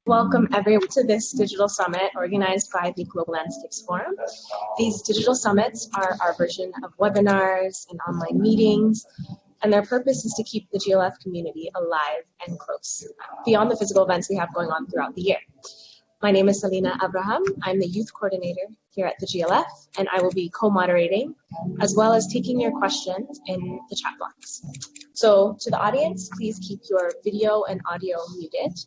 Welcome everyone to this digital summit organized by the Global Landscapes Forum. These digital summits are our version of webinars and online meetings, and their purpose is to keep the GLF community alive and close, beyond the physical events we have going on throughout the year. My name is Salina Abraham. I'm the youth coordinator here at the GLF, and I will be co-moderating, as well as taking your questions in the chat box. So to the audience, please keep your video and audio muted.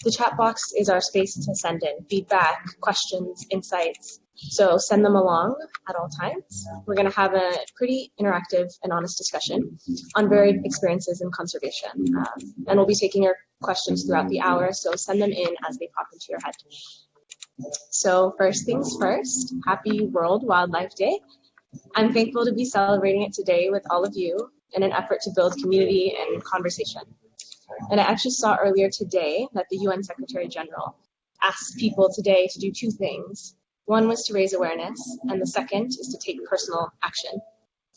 The chat box is our space to send in feedback, questions, insights. So send them along at all times. We're going to have a pretty interactive and honest discussion on varied experiences in conservation. And we'll be taking your questions throughout the hour, so send them in as they pop into your head. So first things first, happy World Wildlife Day. I'm thankful to be celebrating it today with all of you in an effort to build community and conversation. And I actually saw earlier today that the UN Secretary General asked people today to do two things. One was to raise awareness, and the second is to take personal action.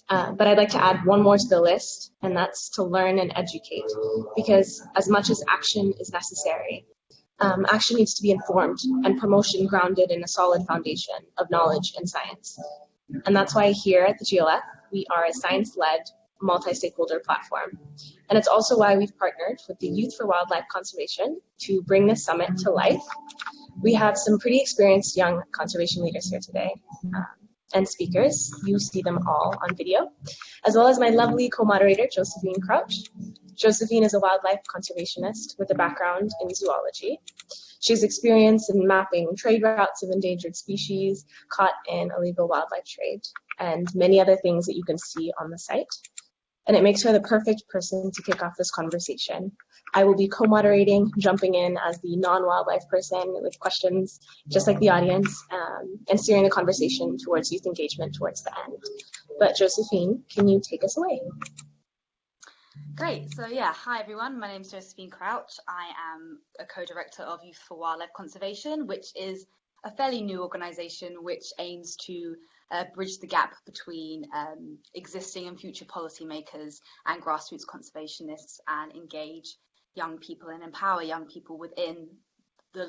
But I'd like to add one more to the list, and that's to learn and educate. Because as much as action is necessary, action needs to be informed and promotion grounded in a solid foundation of knowledge and science. And that's why here at the GLF, we are a science-led multi-stakeholder platform. And it's also why we've partnered with the Youth for Wildlife Conservation to bring this summit to life. We have some pretty experienced young conservation leaders here today and speakers. You see them all on video, as well as my lovely co-moderator, Josephine Crouch. Josephine is a wildlife conservationist with a background in zoology. She's experienced in mapping trade routes of endangered species caught in illegal wildlife trade and many other things that you can see on the site. And it makes her the perfect person to kick off this conversation. I will be co-moderating, jumping in as the non-wildlife person with questions, just like the audience, and steering the conversation towards youth engagement towards the end. But Josephine, can you take us away? Great. So yeah, hi everyone. My name is Josephine Crouch. I am a co-director of Youth for Wildlife Conservation, which is a fairly new organisation which aims to bridge the gap between existing and future policymakers and grassroots conservationists and engage young people and empower young people within the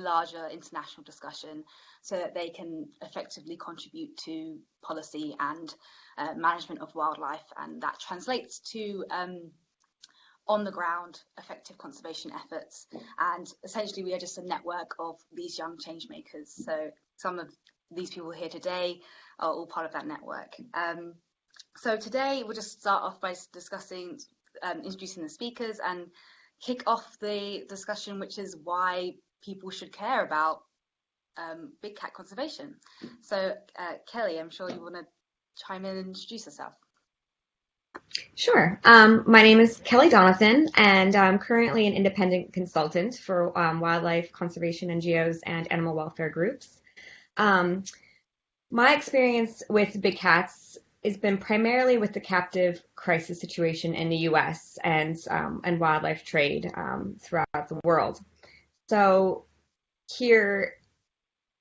larger international discussion so that they can effectively contribute to policy and management of wildlife, and that translates to on the ground effective conservation efforts. And essentially we are just a network of these young change makers. So some of these people here today are all part of that network. So today we'll just start off by discussing, introducing the speakers and kick off the discussion, which is why people should care about big cat conservation. So Kelly, I'm sure you want to chime in and introduce yourself. Sure. My name is Kelly Donathan, and I'm currently an independent consultant for wildlife conservation NGOs and animal welfare groups. My experience with big cats has been primarily with the captive crisis situation in the U.S. and wildlife trade throughout the world. So here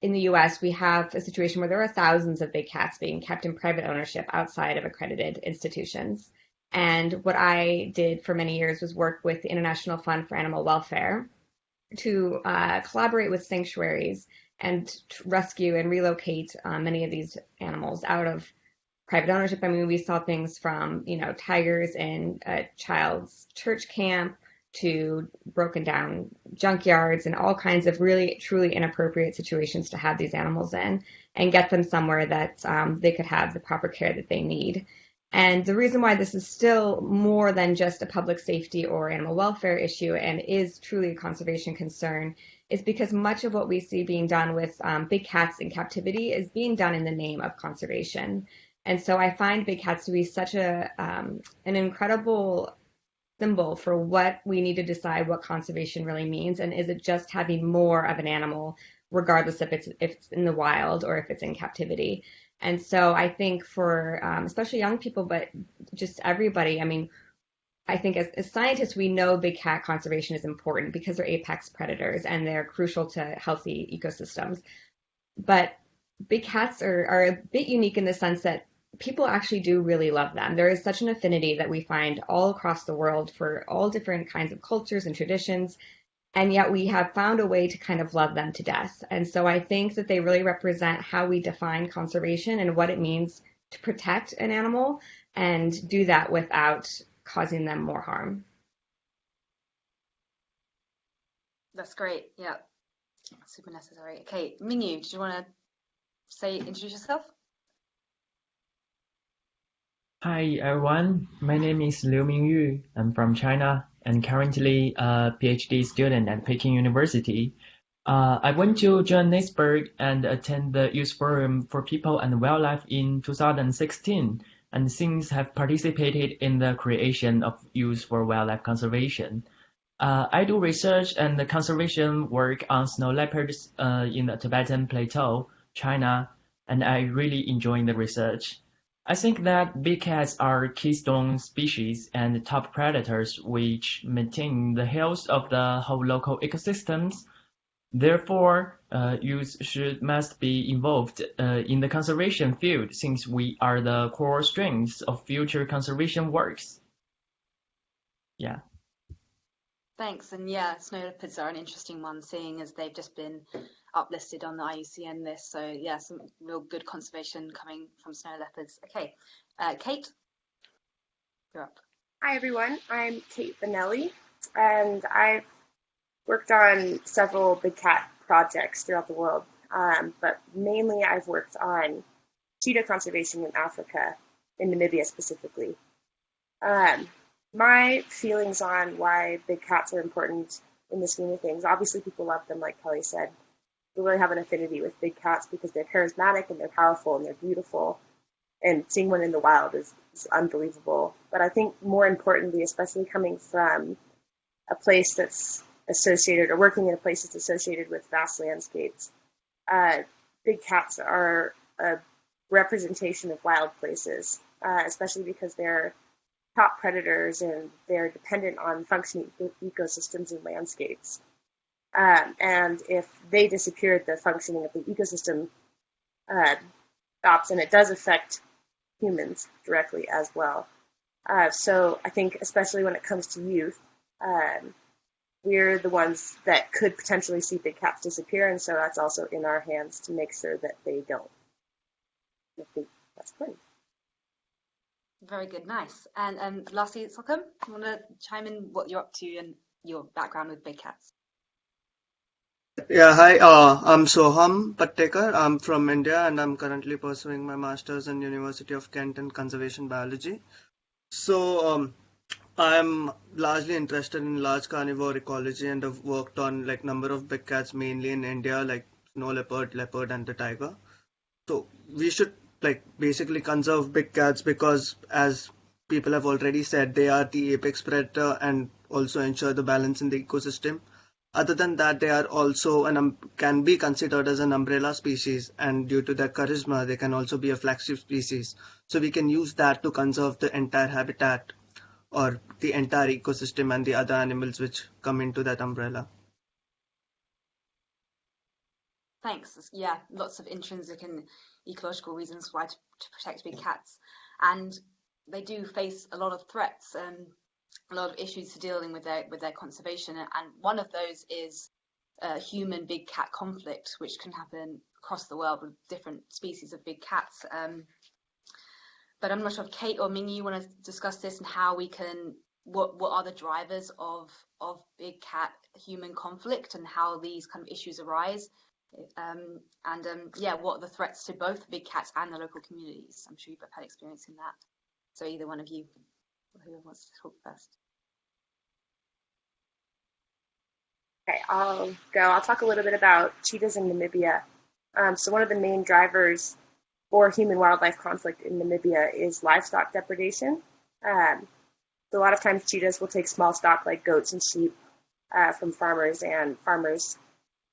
in the U.S., we have a situation where there are thousands of big cats being kept in private ownership outside of accredited institutions. And what I did for many years was work with the International Fund for Animal Welfare to collaborate with Sanctuaries and rescue and relocate many of these animals out of private ownership. I mean, we saw things from, tigers in a child's church camp to broken down junkyards and all kinds of really, truly inappropriate situations to have these animals in and get them somewhere that they could have the proper care that they need. And the reason why this is still more than just a public safety or animal welfare issue and is truly a conservation concern is because much of what we see being done with big cats in captivity is being done in the name of conservation. And so I find big cats to be such an incredible symbol for what we need to decide what conservation really means, and is it just having more of an animal regardless if it's in the wild or if it's in captivity. And so I think for especially young people, but just everybody, I mean, I think as scientists, we know big cat conservation is important because they're apex predators and they're crucial to healthy ecosystems. But big cats are a bit unique in the sense that people actually do really love them. There is such an affinity that we find all across the world for all different kinds of cultures and traditions. and yet we have found a way to kind of love them to death. And so I think that they really represent how we define conservation and what it means to protect an animal and do that without causing them more harm. That's great. Yeah, super necessary. Okay, Mingyu, did you want to introduce yourself? Hi everyone, my name is Liu Mingyu. I'm from China and currently a PhD student at Peking University. I went to Johannesburg and attend the Youth Forum for People and Wildlife in 2016, and since have participated in the creation of Youth for Wildlife Conservation. I do research and conservation work on snow leopards in the Tibetan Plateau, China, and I really enjoy the research. I think that big cats are keystone species and top predators which maintain the health of the whole local ecosystems. Therefore, youth must be involved in the conservation field since we are the core strengths of future conservation works. Yeah. Thanks. And yeah, snow leopards are an interesting one, seeing as they've just been uplisted on the IUCN list. So yeah, some real good conservation coming from snow leopards. Okay, Kate, you're up. Hi everyone, I'm Kate Benelli, and I've worked on several big cat projects throughout the world, but mainly I've worked on cheetah conservation in Africa, in Namibia specifically. My feelings on why big cats are important in the scheme of things, obviously people love them, like Kelly said. We really have an affinity with big cats because they're charismatic and they're powerful and they're beautiful. And seeing one in the wild is unbelievable. But I think more importantly, especially coming from a place that's associated or working in a place that's associated with vast landscapes, big cats are a representation of wild places, especially because they're top predators and they're dependent on functioning ecosystems and landscapes. And if they disappear, the functioning of the ecosystem stops, and it does affect humans directly as well. So I think especially when it comes to youth, we're the ones that could potentially see big cats disappear, and so that's also in our hands to make sure that they don't. I think that's great. Very good, nice. And lastly, Sokam, you want to chime in what you're up to and your background with big cats? Yeah, hi, I'm Soham Pattekar. I'm from India and I'm currently pursuing my master's in University of Kent in conservation biology. So I'm largely interested in large carnivore ecology and have worked on like number of big cats mainly in India, like snow leopard, leopard and the tiger. So we should like basically conserve big cats because, as people have already said, they are the apex predator and also ensure the balance in the ecosystem. Other than that, they are also can be considered as an umbrella species, and due to their charisma, they can also be a flagship species. So we can use that to conserve the entire habitat or the entire ecosystem and the other animals which come into that umbrella. Thanks. Yeah, lots of intrinsic and ecological reasons why to protect big cats. And they do face a lot of threats and a lot of issues to dealing with their conservation. And one of those is human big cat conflict, which can happen across the world with different species of big cats. But I'm not sure if Kate or Ming, you want to discuss this and how we can, what are the drivers of big cat human conflict and how these kind of issues arise? Yeah, what are the threats to both big cats and the local communities? I'm sure you've had experience in that. So either one of you, whoever wants to talk first. Okay, I'll go. I'll talk a little bit about cheetahs in Namibia. So one of the main drivers for human-wildlife conflict in Namibia is livestock depredation. So a lot of times cheetahs will take small stock like goats and sheep from farmers, and farmers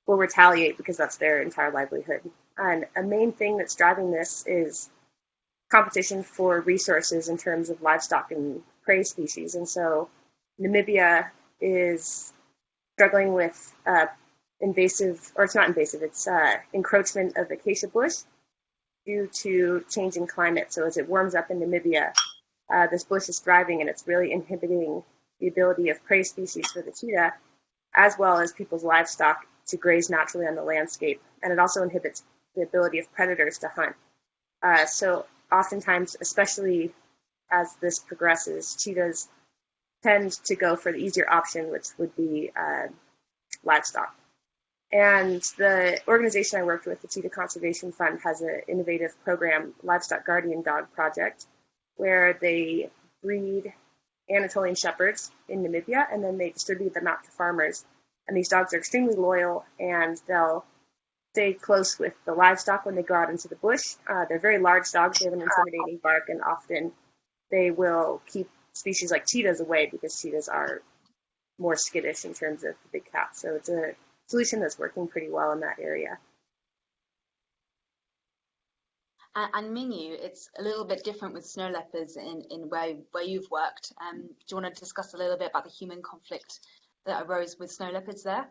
will retaliate because that's their entire livelihood. And a main thing that's driving this is competition for resources in terms of livestock and prey species. And so Namibia is struggling with invasive, or it's not invasive, it's encroachment of acacia bush due to changing climate. So as it warms up in Namibia, this bush is thriving and it's really inhibiting the ability of prey species for the cheetah as well as people's livestock to graze naturally on the landscape. And it also inhibits the ability of predators to hunt. So oftentimes, especially as this progresses, cheetahs tend to go for the easier option, which would be livestock. And the organization I worked with, the Cheetah Conservation Fund, has an innovative program, Livestock Guardian Dog project, where they breed Anatolian shepherds in Namibia, and then they distribute them out to farmers. And these dogs are extremely loyal, and they'll stay close with the livestock when they go out into the bush. They're very large dogs. They have an intimidating bark, and often they will keep species like cheetahs away because cheetahs are more skittish in terms of the big cats. So it's a solution that's working pretty well in that area. And Mingyu, it's a little bit different with snow leopards in where you've worked. Do you want to discuss a little bit about the human conflict that arose with snow leopards there?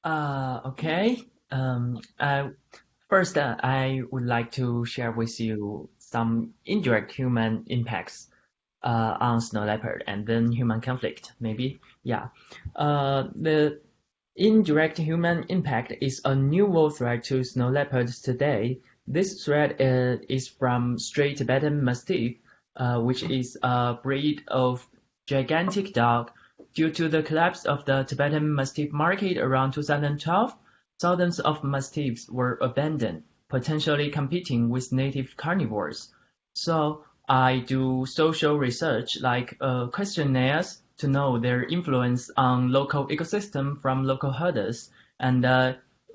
Okay. First, I would like to share with you some indirect human impacts on snow leopard and then human conflict, maybe. Yeah. The indirect human impact is a new threat to snow leopards today. This threat is from stray Tibetan Mastiff, which is a breed of gigantic dog. Due to the collapse of the Tibetan Mastiff market around 2012, thousands of Mastiffs were abandoned, potentially competing with native carnivores. So I do social research like questionnaires to know their influence on local ecosystem from local herders, and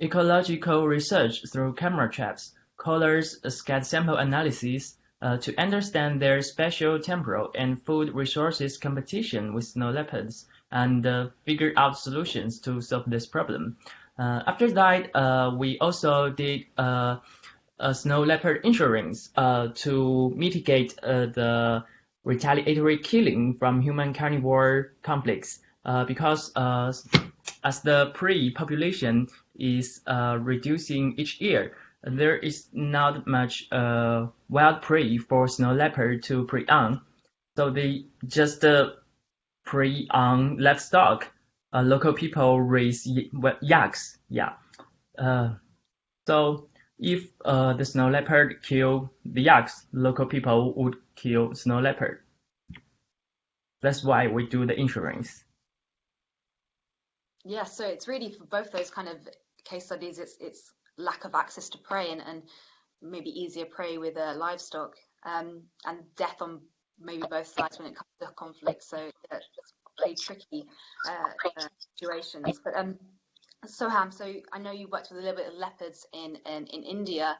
ecological research through camera traps, collars, scat sample analysis to understand their spatial, temporal, and food resources competition with snow leopards, and figure out solutions to solve this problem. After that, we also did snow leopard insurance to mitigate the retaliatory killing from human carnivore conflicts, because as the prey population is reducing each year, there is not much wild prey for snow leopard to prey on, so they just prey on livestock. Local people raise yaks. Yeah. So if the snow leopard kill the yaks, local people would kill snow leopard. That's why we do the insurance. Yeah, so it's really for both those kind of case studies, it's lack of access to prey and maybe easier prey with livestock, and death on maybe both sides when it comes to conflict. So it's pretty tricky situations. But Soham, so I know you worked with a little bit of leopards in India.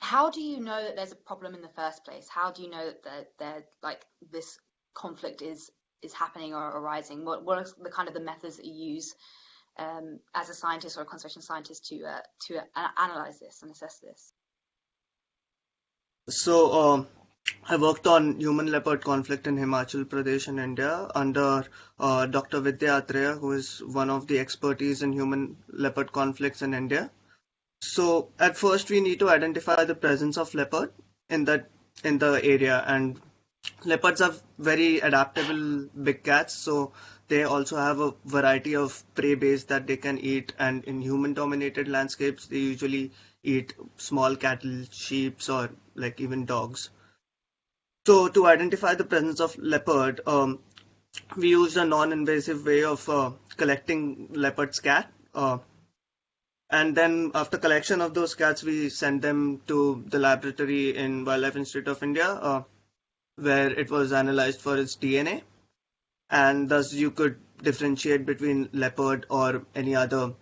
How do you know that there's a problem in the first place? How do you know that like this conflict is happening or arising? What are the kind of the methods that you use as a scientist or a conservation scientist to analyze this and assess this? So I worked on human leopard conflict in Himachal Pradesh in India under Dr. Vidya Atreya, who is one of the expertise in human leopard conflicts in India. So at first we need to identify the presence of leopard in the area, and leopards are very adaptable big cats, so they also have a variety of prey base that they can eat, and in human dominated landscapes they usually eat small cattle, sheep, or like even dogs. So to identify the presence of leopard, we used a non-invasive way of collecting leopard scat. And then after collection of those cats, we sent them to the laboratory in Wildlife Institute of India, where it was analyzed for its DNA. And thus you could differentiate between leopard or any other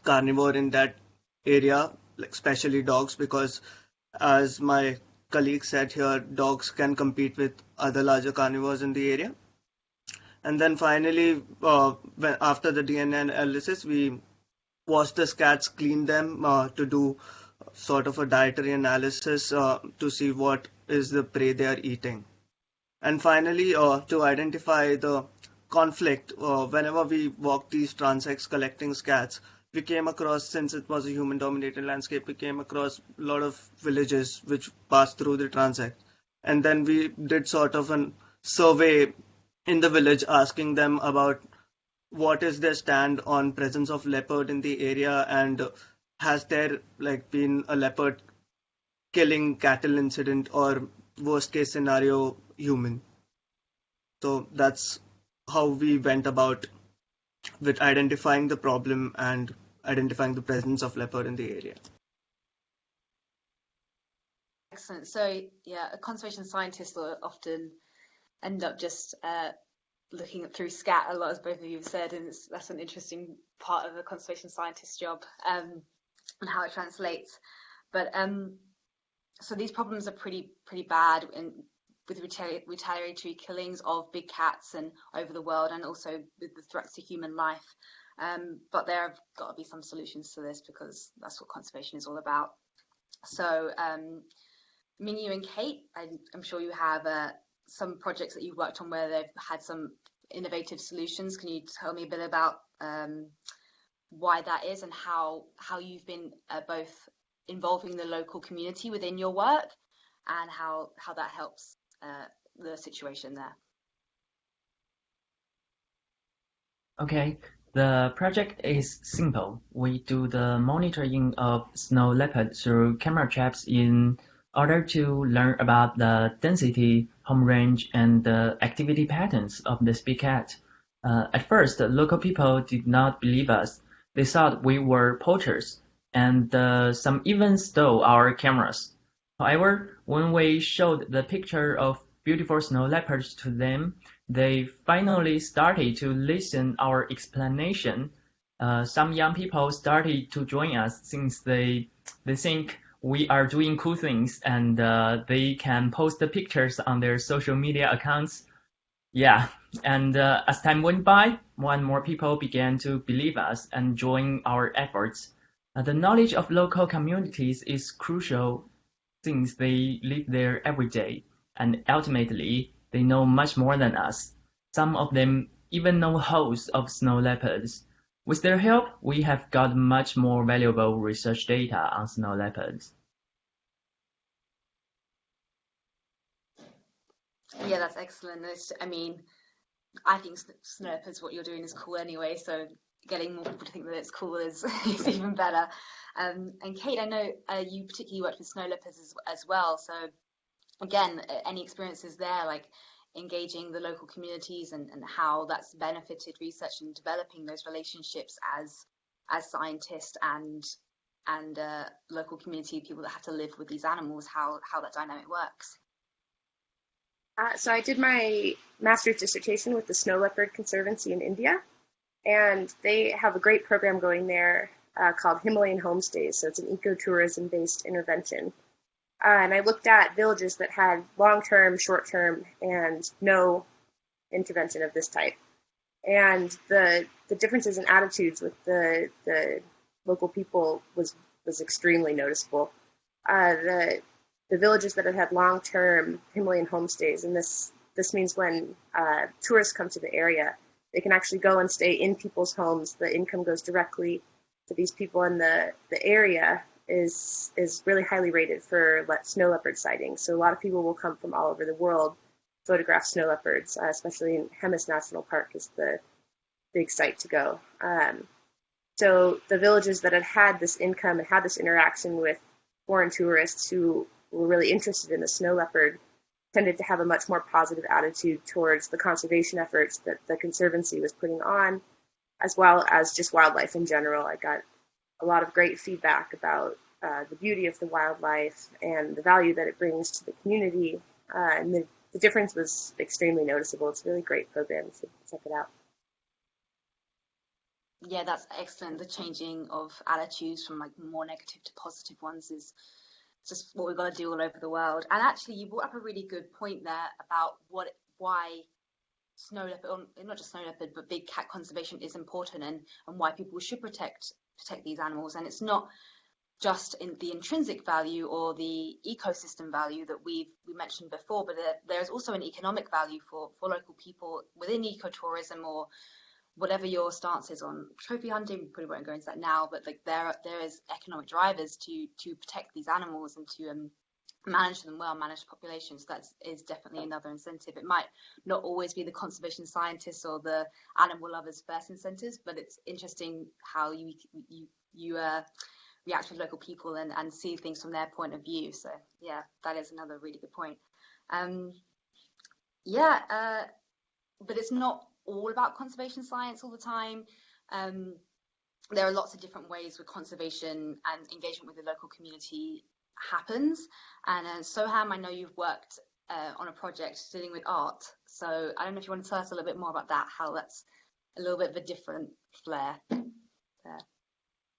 carnivore in that area, like especially dogs, because as my colleague said here, dogs can compete with other larger carnivores in the area. And then finally, after the DNA analysis, we wash the cats, clean them to do sort of a dietary analysis to see what is the prey they are eating. And finally, to identify the conflict, whenever we walked these transects collecting cats, we came across, since it was a human-dominated landscape, we came across a lot of villages which passed through the transect. And then we did sort of a survey in the village, asking them about what is their stand on presence of leopard in the area, and has there like been a leopard killing cattle incident, or worst case scenario human. So that's how we went about with identifying the problem and identifying the presence of leopard in the area. Excellent. So yeah, a conservation scientist will often end up just looking through scat a lot, as both of you have said, and that's an interesting part of a conservation scientist's job, and how it translates. But so these problems are pretty bad with retaliatory killings of big cats and over the world, and also with the threats to human life. But there have got to be some solutions to this, because that's what conservation is all about. So Mingyu and Kate, I'm sure you have some projects that you've worked on where they've had some innovative solutions. Can you tell me a bit about why that is, and how you've been both involving the local community within your work, and how that helps the situation there? Okay, the project is simple. We do the monitoring of snow leopard through camera traps in order to learn about the density, home range, and the activity patterns of this big cat. At first, local people did not believe us. They thought we were poachers, and some even stole our cameras. However, when we showed the picture of beautiful snow leopards to them, they finally started to listen our explanation. Some young people started to join us since they think we are doing cool things, and they can post the pictures on their social media accounts. Yeah, and as time went by, more and more people began to believe us and join our efforts. The knowledge of local communities is crucial since they live there every day, and ultimately they know much more than us. Some of them even know hosts of snow leopards. With their help, we have got much more valuable research data on snow leopards. Yeah, that's excellent. I think snow leopards, what you're doing is cool anyway, so getting more people to think that it's cool is even better. And Kate, I know you particularly worked with snow leopards as well. So again, any experiences there, like engaging the local communities, and how that's benefited research and developing those relationships as scientists and local community people that have to live with these animals, how that dynamic works? So I did my master's dissertation with the Snow Leopard Conservancy in India, and they have a great program going there called Himalayan Homestays. So it's an ecotourism based intervention. And I looked at villages that had long-term, short-term, and no intervention of this type. And the differences in attitudes with the local people was extremely noticeable. The villages that had long-term Himalayan homestays, and this means when tourists come to the area, they can actually go and stay in people's homes. The income goes directly to these people, and the area is really highly rated for snow leopard sightings. So a lot of people will come from all over the world to photograph snow leopards, especially in Hemis National Park is the big site to go. So the villages that had this income and had this interaction with foreign tourists who were really interested in the snow leopard tended to have a much more positive attitude towards the conservation efforts that the Conservancy was putting on, as well as just wildlife in general. I got a lot of great feedback about the beauty of the wildlife and the value that it brings to the community. And the difference was extremely noticeable. It's a really great program, so check it out. Yeah, that's excellent. The changing of attitudes from like more negative to positive ones is just what we've got to do all over the world. And actually, you brought up a really good point there about why snow leopard, or not just snow leopard, but big cat conservation is important, and why people should protect these animals. And it's not just in the intrinsic value or the ecosystem value that we mentioned before, but there's also an economic value for local people within ecotourism, or whatever your stance is on trophy hunting. We probably won't go into that now, but like there is economic drivers to protect these animals and to manage them well, manage populations. That is definitely another incentive. It might not always be the conservation scientists or the animal lovers' first incentives, but it's interesting how you react with local people and see things from their point of view. So yeah, that is another really good point. But it's not all about conservation science all the time. There are lots of different ways where conservation and engagement with the local community happens. And Soham, I know you've worked on a project dealing with art. So I don't know if you want to tell us a little bit more about that, how that's a little bit of a different flair there.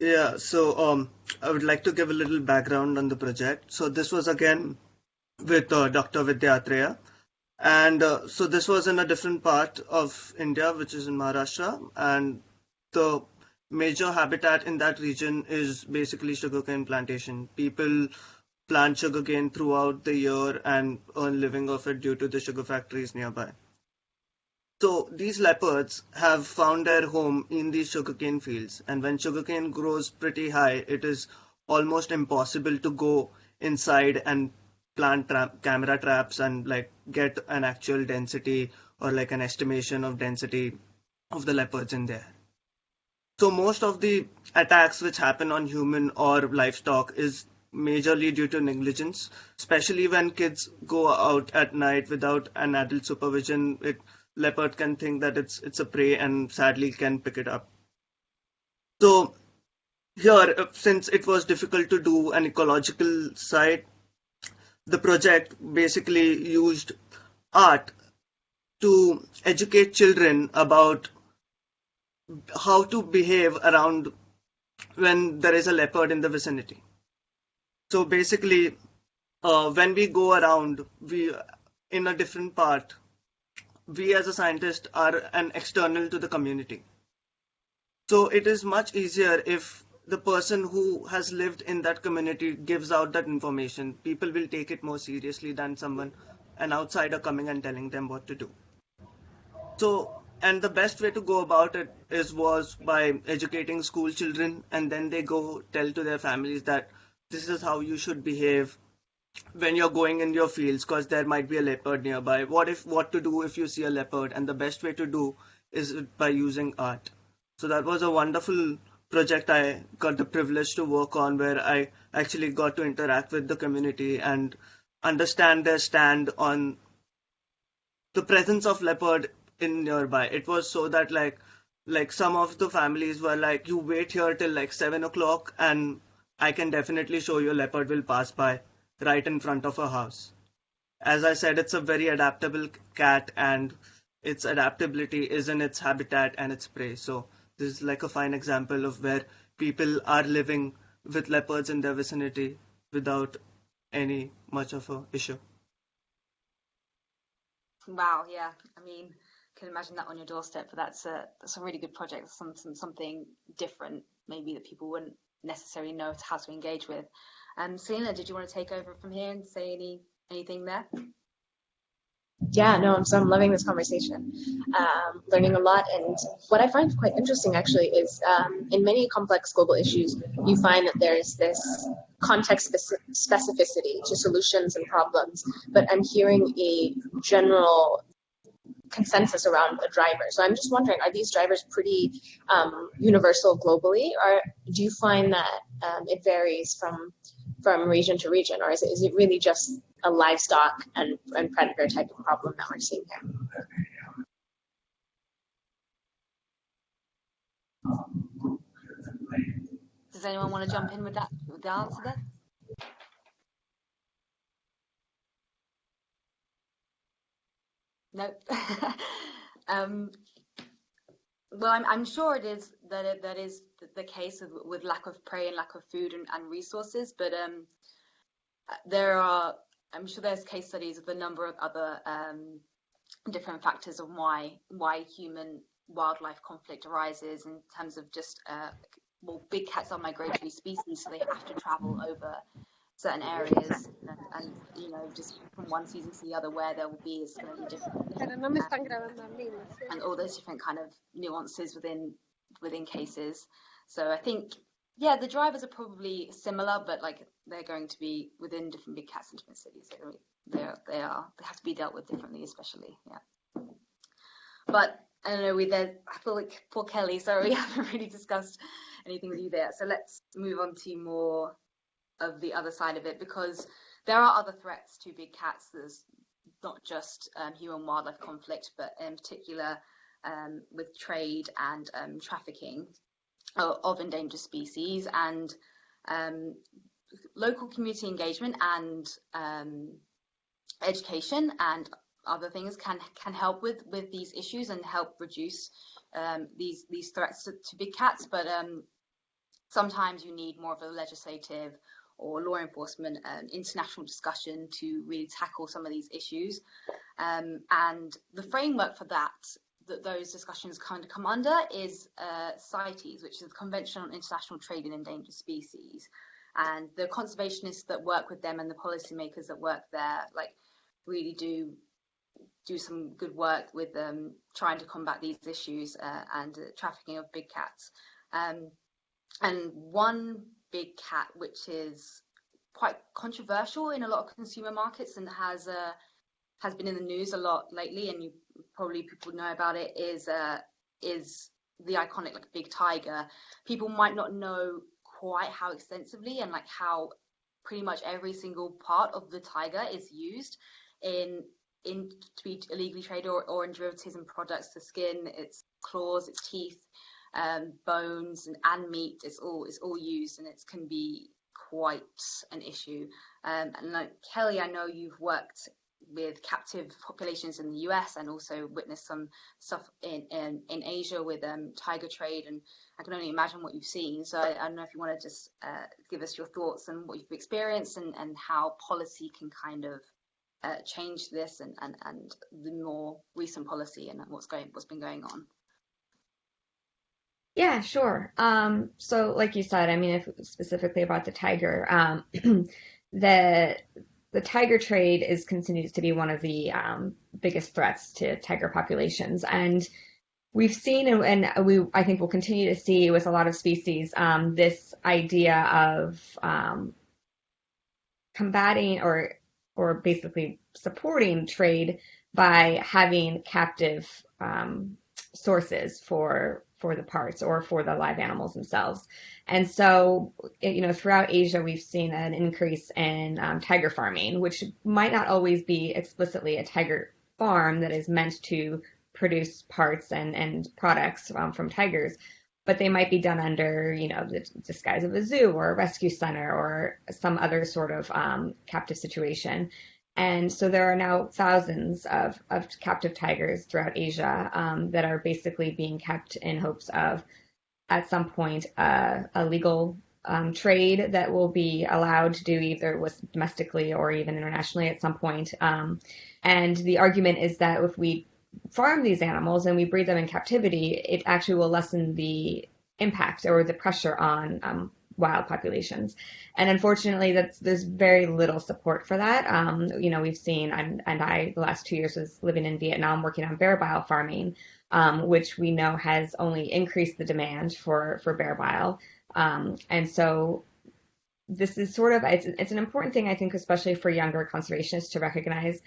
Yeah, so I would like to give a little background on the project. So this was again with Dr. Vidyatreya. And so this was in a different part of India, which is in Maharashtra. And the major habitat in that region is basically sugarcane plantation. People plant sugarcane throughout the year and earn living of it due to the sugar factories nearby. So these leopards have found their home in these sugarcane fields, and when sugarcane grows pretty high, it is almost impossible to go inside and plant camera traps and like get an actual density or like an estimation of density of the leopards in there. So most of the attacks which happen on human or livestock is majorly due to negligence, especially when kids go out at night without an adult supervision. Leopard can think that it's a prey and sadly can pick it up. So here, since it was difficult to do an ecological side, the project basically used art to educate children about how to behave around when there is a leopard in the vicinity. So basically, when we go around, we in a different part, we as a scientist are an external to the community. So it is much easier if the person who has lived in that community gives out that information. People will take it more seriously than an outsider coming and telling them what to do. So, and the best way to go about it was by educating school children, and then they go tell to their families that this is how you should behave when you're going in your fields, because there might be a leopard nearby. What to do if you see a leopard? And the best way to do is by using art. So that was a wonderful project I got the privilege to work on, where I actually got to interact with the community and understand their stand on the presence of leopard in nearby. It was so that like some of the families were like, you wait here till like 7 o'clock and I can definitely show you a leopard will pass by right in front of a house. As I said, it's a very adaptable cat, and its adaptability is in its habitat and its prey. So this is like a fine example of where people are living with leopards in their vicinity without any much of a issue. Wow, yeah. I mean, I can imagine that on your doorstep, but that's a really good project. Something different, maybe, that people wouldn't necessarily know how to engage with. Selena, did you want to take over from here and say anything there? Yeah, no, so I'm loving this conversation, learning a lot. And what I find quite interesting actually is in many complex global issues, you find that there's this context specificity to solutions and problems, but I'm hearing a general consensus around a driver. So I'm just wondering, are these drivers pretty universal globally, or do you find that it varies from region to region, or is it really just a livestock and predator type of problem that we're seeing here? Does anyone want to jump in with the answer there? No. Well, I'm sure it is that is the case with lack of prey and lack of food and resources, but I'm sure there's case studies of a number of other different factors of why human wildlife conflict arises, in terms of just well, big cats are migratory species, so they have to travel over certain areas, and just from one season to the other, where there will be is going to be different, and all those different kind of nuances within cases. So I think Yeah, the drivers are probably similar, but like they're going to be within different big cats in different cities. They have to be dealt with differently, especially. Yeah. But I don't know. I feel like poor Kelly. Sorry, we haven't really discussed anything with you there. So let's move on to more of the other side of it, because there are other threats to big cats. There's not just human wildlife conflict, but in particular with trade and trafficking of endangered species, and local community engagement and education and other things can help with these issues and help reduce these threats to big cats. But sometimes you need more of a legislative or law enforcement international discussion to really tackle some of these issues. And the framework for that those discussions kind of come under is Sightings, which is the Convention on International Trade in Endangered Species. And the conservationists that work with them and the policymakers that work there, like, really do some good work with trying to combat these issues and trafficking of big cats. And one big cat, which is quite controversial in a lot of consumer markets and has been in the news a lot lately, and you probably people know about it, is the iconic like big tiger. People might not know quite how extensively and like how pretty much every single part of the tiger is used in to be illegally traded or in derivatives and products. The skin, its claws, its teeth, bones and meat. It's all used, and it can be quite an issue. And like Kelly, I know you've worked with captive populations in the US and also witnessed some stuff in Asia with tiger trade, and I can only imagine what you've seen. So I don't know if you want to just give us your thoughts on what you've experienced and how policy can kind of change this and the more recent policy and what's been going on. Yeah, sure. So like you said, I mean, if specifically about the tiger, the tiger trade continues to be one of the biggest threats to tiger populations. And we've seen, and I think we'll continue to see with a lot of species, this idea of combating or basically supporting trade by having captive sources for the parts or for the live animals themselves. And so, throughout Asia, we've seen an increase in tiger farming, which might not always be explicitly a tiger farm that is meant to produce parts and products from tigers, but they might be done under, the disguise of a zoo or a rescue center or some other sort of captive situation. And so there are now thousands of captive tigers throughout Asia that are basically being kept in hopes of, at some point, a legal trade that will be allowed to do either domestically or even internationally at some point. And the argument is that if we farm these animals and we breed them in captivity, it actually will lessen the impact or the pressure on wild populations. And unfortunately, there's very little support for that. We've seen, and I, the last 2 years was living in Vietnam working on bear bile farming, which we know has only increased the demand for bear bile. And so this is sort of, it's an important thing, I think, especially for younger conservationists to recognize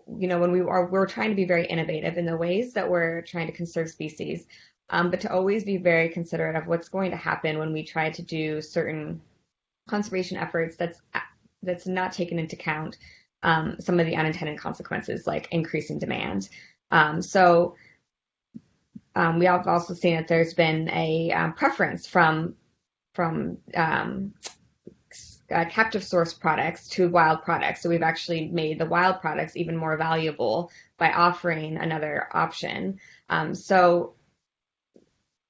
when we're trying to be very innovative in the ways that we're trying to conserve species, but to always be very considerate of what's going to happen when we try to do certain conservation efforts that's not taken into account some of the unintended consequences, like increasing demand. We have also seen that there's been a preference from captive source products to wild products. So we've actually made the wild products even more valuable by offering another option. So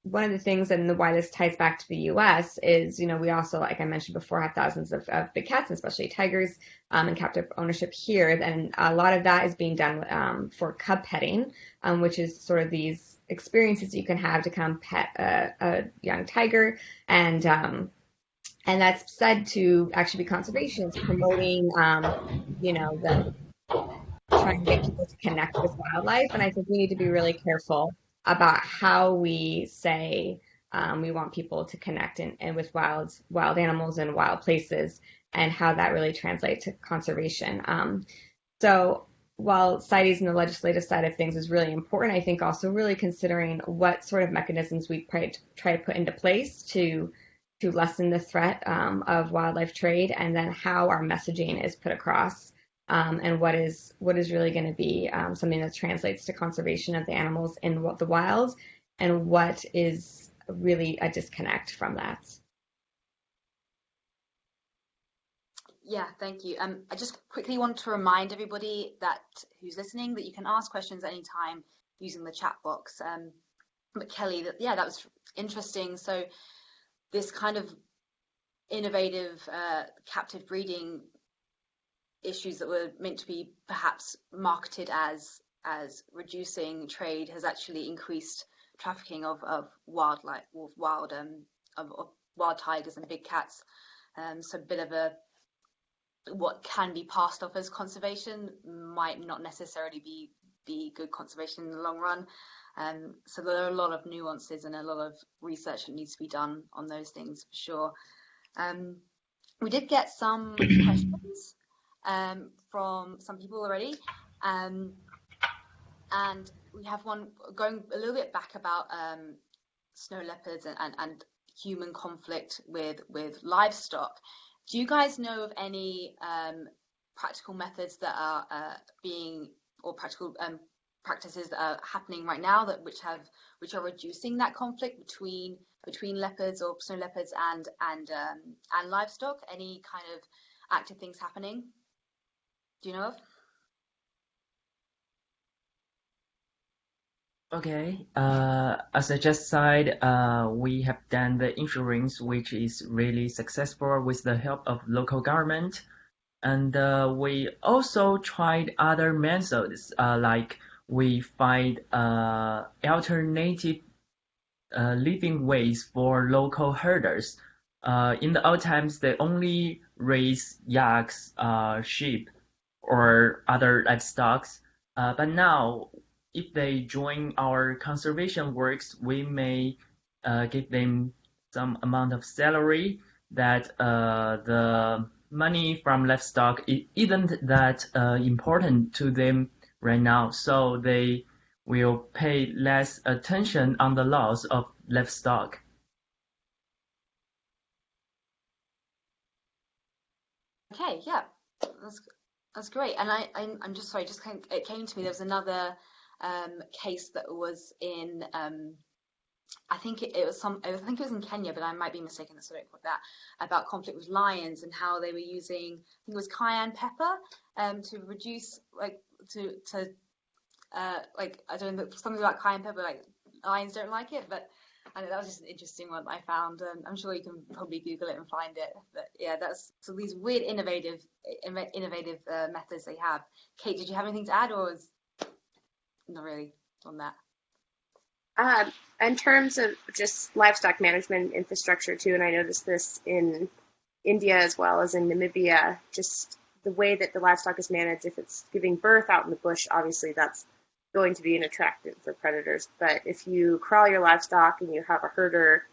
one of the things and why this ties back to the U.S. is, we also, like I mentioned before, have thousands of big cats, especially tigers, in captive ownership here. And a lot of that is being done for cub petting, which is sort of these experiences you can have to come pet a young tiger. And that's said to actually be conservation. It's promoting, the trying to get people to connect with wildlife. And I think we need to be really careful about how we say We want people to connect and with wild animals and wild places, and how that really translates to conservation. So while CITES and the legislative side of things is really important, I think also really considering what sort of mechanisms we try to put into place to lessen the threat of wildlife trade, and then how our messaging is put across, and what is really going to be something that translates to conservation of the animals in the wild, and what is really a disconnect from that. Yeah, thank you. I just quickly want to remind everybody that who's listening that you can ask questions at any time using the chat box. But Kelly, that was interesting. So this kind of innovative captive breeding issues that were meant to be perhaps marketed as reducing trade has actually increased trafficking of wildlife, wild tigers and big cats. So a bit of what can be passed off as conservation might not necessarily be good conservation in the long run. So there are a lot of nuances and a lot of research that needs to be done on those things for sure. We did get some questions from some people already, and we have one going a little bit back about snow leopards and human conflict with livestock. Do you guys know of any practical methods that are practical practices that are happening right now which are reducing that conflict between leopards or snow leopards and livestock? Any kind of active things happening? Do you know of? Okay, as I just said, we have done the insurance, which is really successful with the help of local government. And we also tried other methods, like we find alternative living ways for local herders. In the old times, they only raise yaks, sheep, or other livestock. But now, if they join our conservation works, we may give them some amount of salary that the money from livestock isn't that important to them right now. So they will pay less attention on the loss of livestock. Okay, yeah, that's great. And I'm just sorry, it came to me. There was another case that was in I think it was in Kenya, but I might be mistaken, so don't quote that, about conflict with lions and how they were using, I think it was cayenne pepper to reduce like I don't know, something about cayenne pepper, like lions don't like it, but I know that was just an interesting one that I found. I'm sure you can probably Google it and find it. But yeah, that's so these weird innovative methods they have. Kate, did you have anything to add, or was not really on that? In terms of just livestock management infrastructure too, and I noticed this in India as well as in Namibia, just the way that the livestock is managed. If it's giving birth out in the bush, obviously that's going to be an attractant for predators. But if you corral your livestock and you have a herder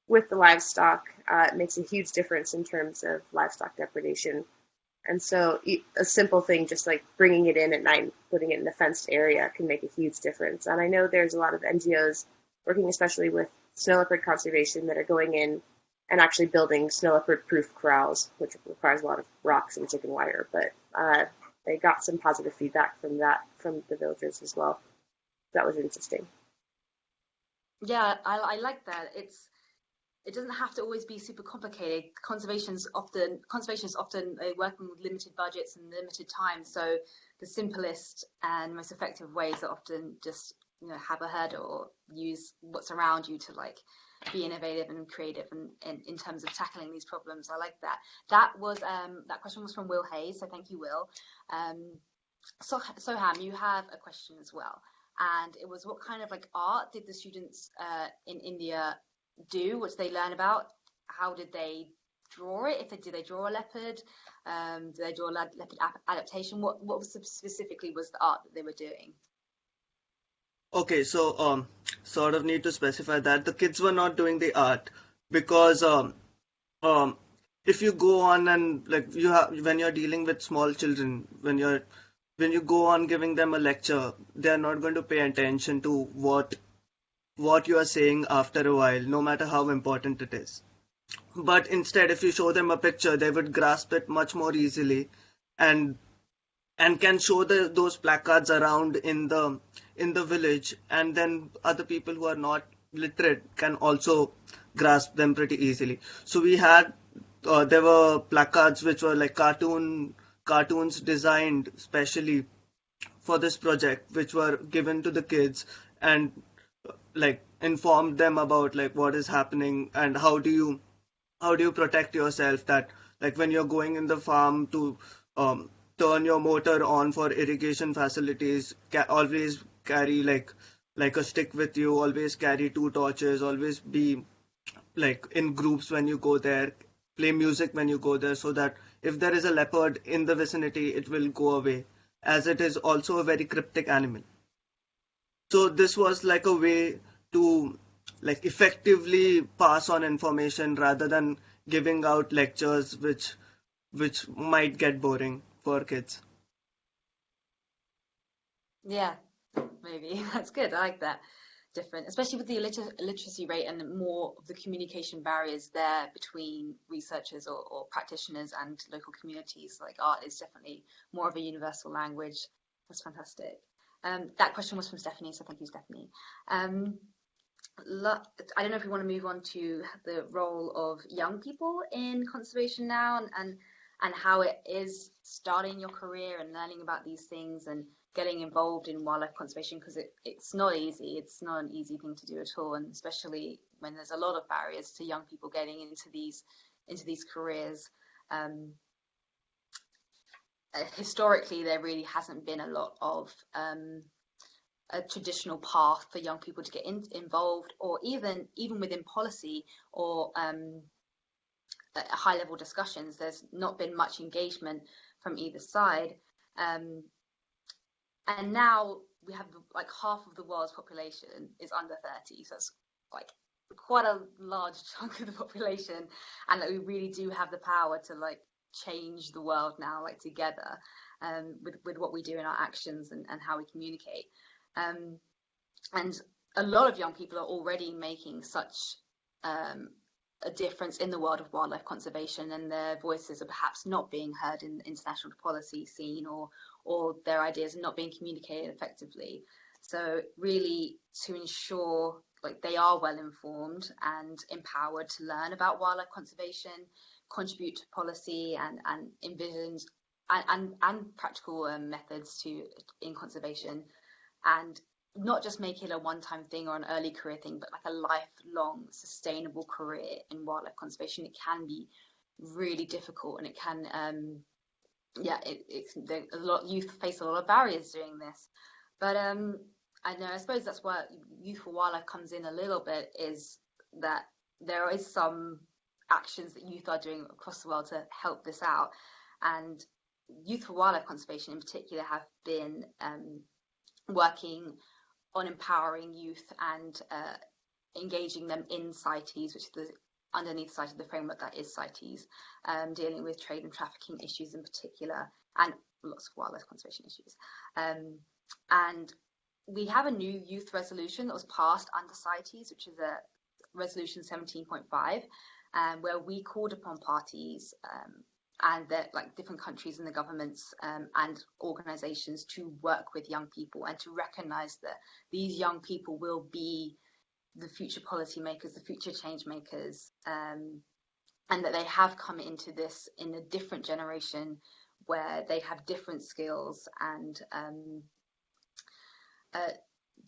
with the livestock, it makes a huge difference in terms of livestock depredation. And so a simple thing, just like bringing it in at night, putting it in a fenced area, can make a huge difference. And I know there's a lot of NGOs working especially with snow leopard conservation that are going in and actually building snow leopard proof corrals, which requires a lot of rocks and chicken wire. But they got some positive feedback from the villagers as well. That was interesting. Yeah, I like that. It doesn't have to always be super complicated. Conservation is often working with limited budgets and limited time. So the simplest and most effective ways are often just have a herd or use what's around you to like be innovative and creative and in terms of tackling these problems. I like that. That question was from Will Hayes. So thank you, Will. Soham, you have a question as well, and it was what kind of like art did the students in India do? What did they learn about? How did they draw it? Did they draw a leopard? Did they draw a leopard adaptation? What specifically was the art that they were doing? Okay, so sort of need to specify that the kids were not doing the art because um, if you go on and like you have when you're dealing with small children, when you go on giving them a lecture, they are not going to pay attention to what you are saying after a while, no matter how important it is. But instead, if you show them a picture, they would grasp it much more easily, and can show those placards around in the village, and then other people who are not literate can also grasp them pretty easily. So we had there were placards which were like cartoons designed specially for this project, which were given to the kids and like informed them about like what is happening and how do you protect yourself, that like when you're going in the farm to um, turn your motor on for irrigation facilities, always carry like a stick with you, always carry two torches, always be like in groups when you go there, play music when you go there, so that if there is a leopard in the vicinity it will go away, as it is also a very cryptic animal. So this was like a way to like effectively pass on information rather than giving out lectures which might get boring for kids. Yeah, maybe. That's good. I like that. Different, especially with the illiteracy rate and more of the communication barriers there between researchers or practitioners and local communities. Like art is definitely more of a universal language. That's fantastic. That question was from Stephanie, so thank you, Stephanie. I don't know if we want to move on to the role of young people in conservation now, and how it is starting your career and learning about these things and getting involved in wildlife conservation, because it's not easy. It's not an easy thing to do at all, and especially when there's a lot of barriers to young people getting into these careers. Historically, there really hasn't been a lot of a traditional path for young people to get involved, or even within policy or high level discussions. There's not been much engagement from either side. And now we have like half of the world's population is under 30, so it's like quite a large chunk of the population, and that we really do have the power to like change the world now, like together, with what we do in our actions and how we communicate. And a lot of young people are already making such a difference in the world of wildlife conservation, and their voices are perhaps not being heard in the international policy scene, or their ideas are not being communicated effectively. So really, to ensure like they are well informed and empowered to learn about wildlife conservation, contribute to policy, and envision and practical methods in conservation, and not just make it a one-time thing or an early career thing, but like a lifelong sustainable career in wildlife conservation. It can be really difficult, and it can a lot youth face a lot of barriers doing this. But I suppose that's where Youth for Wildlife comes in a little bit, is that there is some actions that youth are doing across the world to help this out, and Youth for Wildlife Conservation in particular have been working on empowering youth and engaging them in Sightings, which is underneath side of the framework that is Sightings, dealing with trade and trafficking issues in particular, and lots of wildlife conservation issues. And we have a new youth resolution that was passed under Sightings, which is a resolution 17.5, where we called upon parties and like different countries and the governments and organizations to work with young people and to recognize that these young people will be the future policy makers, the future change makers, and that they have come into this in a different generation where they have different skills and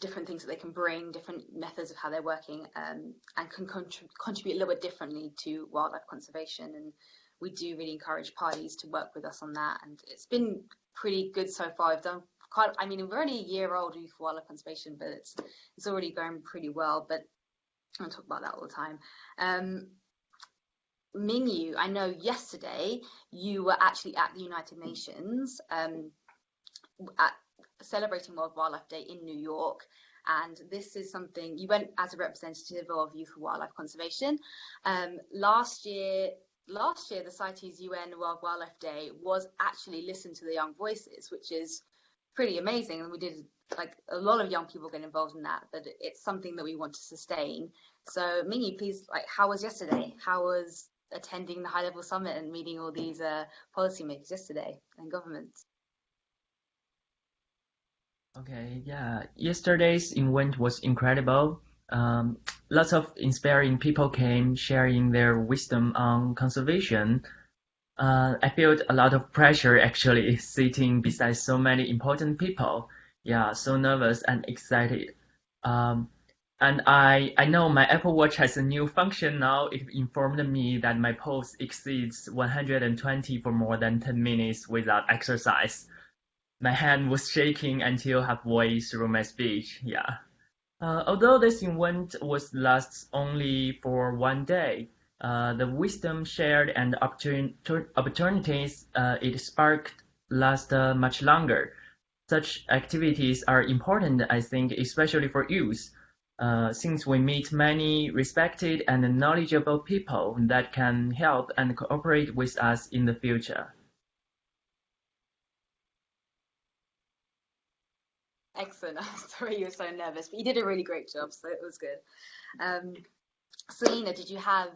different things that they can bring, different methods of how they're working, and can contribute a little bit differently to wildlife conservation. And we do really encourage parties to work with us on that, and it's been pretty good so far. I've done we're only a year old Youth for Wildlife Conservation, but it's already going pretty well. But I talk about that all the time. Mingyu, I know yesterday you were actually at the United Nations at celebrating World Wildlife Day in New York, And this is something you went as a representative of Youth for Wildlife Conservation. Last year, the CITES UN World Wildlife Day was actually listen to the young voices, which is pretty amazing. And we did, like, a lot of young people get involved in that, but it's something that we want to sustain. So Mingy, please, like, how was yesterday? How was attending the high-level summit and meeting all these policymakers yesterday and governments? Okay, yeah, yesterday's event was incredible. Lots of inspiring people came sharing their wisdom on conservation. I felt a lot of pressure actually sitting beside so many important people. Yeah, so nervous and excited. And I know my Apple Watch has a new function now. It informed me that my pulse exceeds 120 for more than 10 minutes without exercise. My hand was shaking until halfway through my speech. Yeah. Although this event was lasts only for one day, the wisdom shared and opportunities it sparked last much longer. Such activities are important, I think, especially for youth, since we meet many respected and knowledgeable people that can help and cooperate with us in the future. Excellent. I'm sorry you were so nervous, but you did a really great job, so it was good. Selena, did you have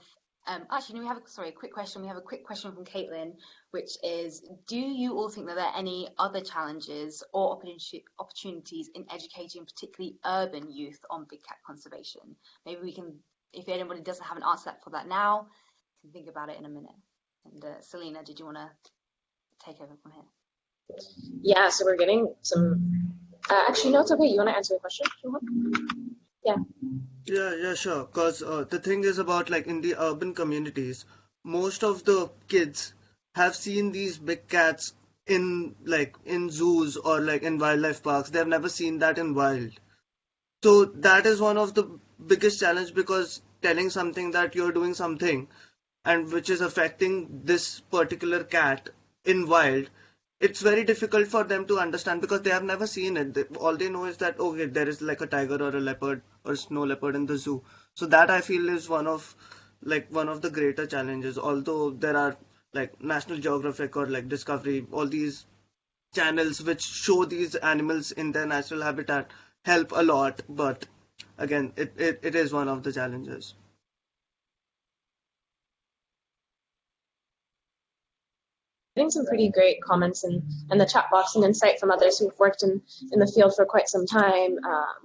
actually, no, we have a quick question. We have a quick question from Caitlin, which is, do you all think that there are any other challenges or opportunities in educating particularly urban youth on big cat conservation? Maybe we can, if anybody doesn't have an answer for that now, we can think about it in a minute. And Selena, did you want to take over from here? Yeah, so we're getting some, actually, no, it's okay. You want to answer the question? Yeah. Yeah, sure. Because the thing is about, like, in the urban communities, most of the kids have seen these big cats in zoos or like in wildlife parks. They've never seen that in wild. So that is one of the biggest challenge, because telling something that you're doing something and which is affecting this particular cat in wild, it's very difficult for them to understand because they have never seen it. All they know is that, okay, there is like a tiger or a leopard or snow leopard in the zoo. So that, I feel, is one of the greater challenges. Although there are like National Geographic or like Discovery, all these channels which show these animals in their natural habitat help a lot. But again, it is one of the challenges. Getting some pretty great comments in the chat box and insight from others who've worked in the field for quite some time.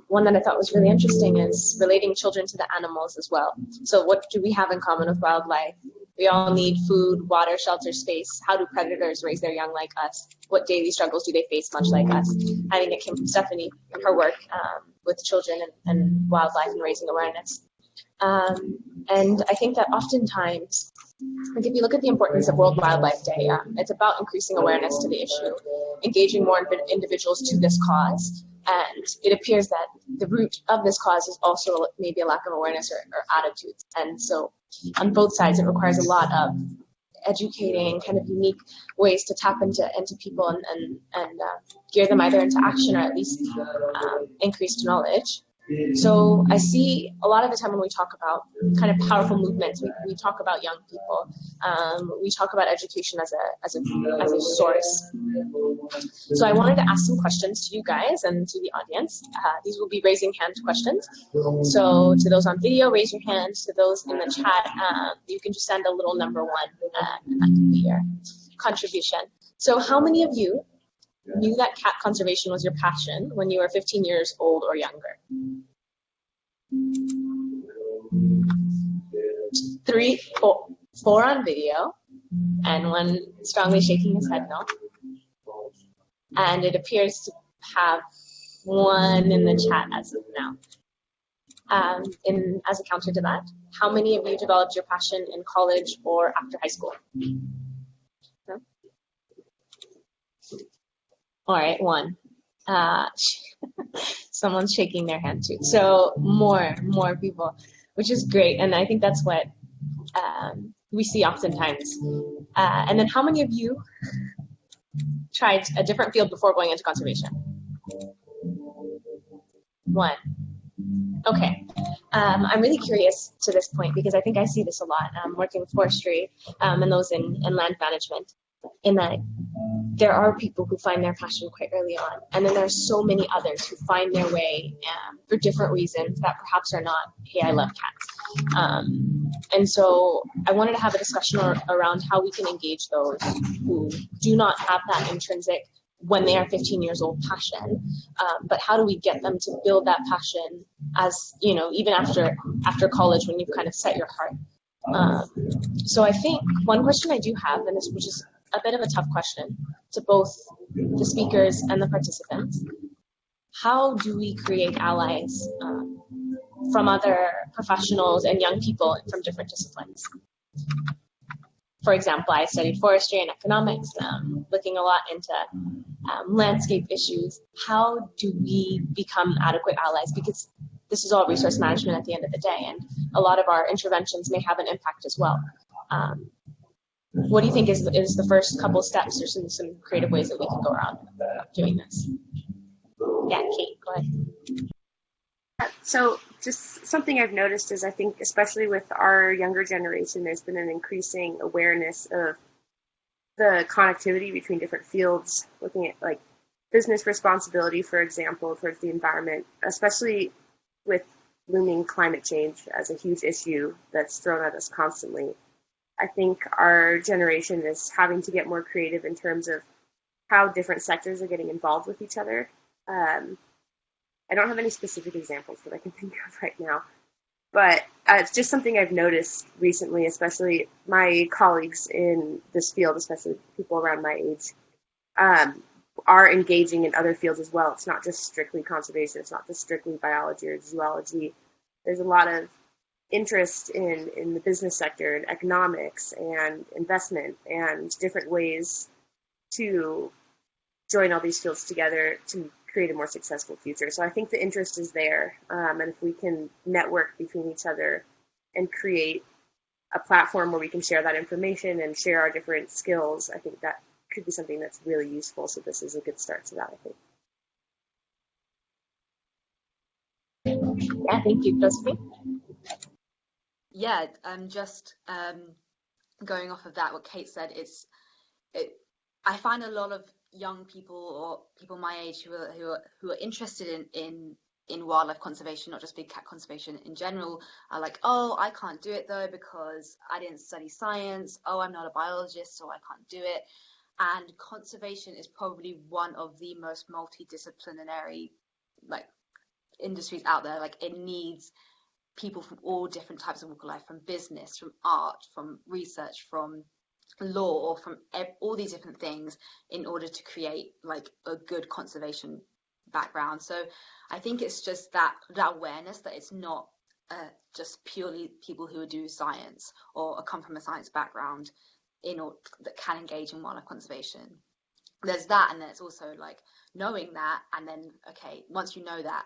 One that I thought was really interesting is relating children to the animals as well. So what do we have in common with wildlife? We all need food, water, shelter, space. How do predators raise their young like us? What daily struggles do they face much like us? I think it came from Stephanie and her work with children and wildlife and raising awareness. And I think that oftentimes, like, if you look at the importance of World Wildlife Day, it's about increasing awareness to the issue, engaging more individuals to this cause, and it appears that the root of this cause is also maybe a lack of awareness or attitudes. And so on both sides, it requires a lot of educating, kind of unique ways to tap into people and gear them either into action or at least increased knowledge. So I see a lot of the time when we talk about kind of powerful movements, we talk about young people. We talk about education as a source. So I wanted to ask some questions to you guys and to the audience. These will be raising hand questions. So to those on video, raise your hand. To those in the chat, you can just send a little number 1, and that can be your contribution. So how many of you knew that cat conservation was your passion when you were 15 years old or younger? 3, 4 on video, and 1 strongly shaking his head no. And it appears to have 1 in the chat as of now. As a counter to that, how many of you developed your passion in college or after high school? No? All right, 1. Someone's shaking their hand too. So more people, which is great. And I think that's what we see oftentimes. And then how many of you tried a different field before going into conservation? 1. Okay. I'm really curious to this point because I think I see this a lot working with forestry and those in land management, in that there are people who find their passion quite early on, and then there's so many others who find their way for different reasons that perhaps are not, hey, I love cats. And so I wanted to have a discussion around how we can engage those who do not have that intrinsic, when they are 15 years old, passion, but how do we get them to build that passion as, you know, even after college, when you've kind of set your heart. So I think one question I do have, and this, which is a bit of a tough question to both the speakers and the participants, how do we create allies from other professionals and young people from different disciplines? For example, I studied forestry and economics, looking a lot into landscape issues. How do we become adequate allies? Because this is all resource management at the end of the day, and a lot of our interventions may have an impact as well. What do you think is the first couple steps, or some creative ways that we can go around doing this? Yeah, Kate, go ahead. So just something I've noticed is, I think especially with our younger generation, there's been an increasing awareness of the connectivity between different fields, looking at like business responsibility, for example, towards the environment, especially with looming climate change as a huge issue that's thrown at us constantly. I think our generation is having to get more creative in terms of how different sectors are getting involved with each other. I don't have any specific examples that I can think of right now, but it's just something I've noticed recently, especially my colleagues in this field, especially people around my age, are engaging in other fields as well. It's not just strictly conservation. It's not just strictly biology or zoology. There's a lot of interest in the business sector and economics and investment and different ways to join all these fields together to create a more successful future. So I think the interest is there. And if we can network between each other and create a platform where we can share that information and share our different skills, I think that could be something that's really useful. So this is a good start to that, I think. Yeah, thank you, Josephine. Yeah, just going off of that, what Kate said, I find a lot of young people or people my age who are interested in wildlife conservation, not just big cat conservation in general, are like, oh, I can't do it though because I didn't study science. Oh, I'm not a biologist, so I can't do it. And conservation is probably one of the most multidisciplinary like industries out there. Like, it needs people from all different types of walk of life, from business, from art, from research, from law, from all these different things, in order to create like a good conservation background. So I think it's just that awareness that it's not just purely people who do science or come from a science background that can engage in wildlife conservation. There's that, and then it's also like knowing that, and then okay, once you know that,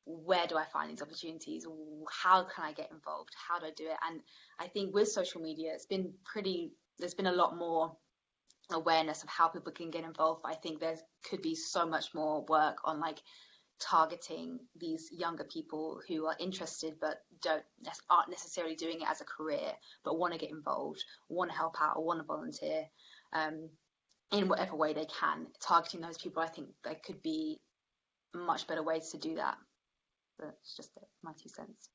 where do I find these opportunities? How can I get involved? How do I do it? And I think with social media, there's been a lot more awareness of how people can get involved. But I think there could be so much more work on like targeting these younger people who are interested but aren't necessarily doing it as a career, but want to get involved, want to help out, or want to volunteer in whatever way they can. Targeting those people, I think there could be much better ways to do that. But it's just my 2 cents.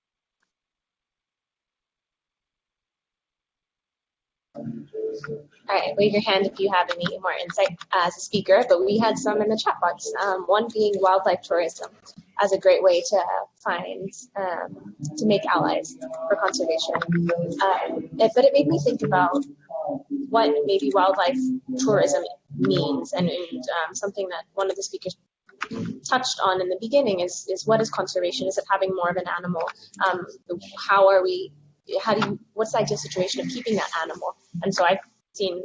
All right, wave your hand if you have any more insight as a speaker, but we had some in the chat box. One being wildlife tourism as a great way to find, to make allies for conservation. But it made me think about what maybe wildlife tourism means, and something that one of the speakers touched on in the beginning is what is conservation? Is it having more of an animal? What's the ideal situation of keeping that animal? And so I've seen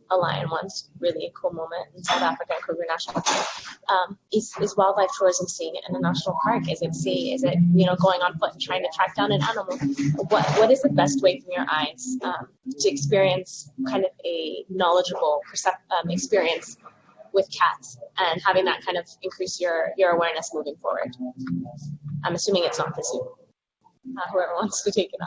a lion once, really a cool moment in South Africa at Kruger National Park. Is wildlife tourism seeing it in a national park? Is it going on foot and trying to track down an animal? What is the best way from your eyes to experience kind of a knowledgeable experience with cats, and having that kind of increase your awareness moving forward? I'm assuming it's not the zoo. Whoever wants to take it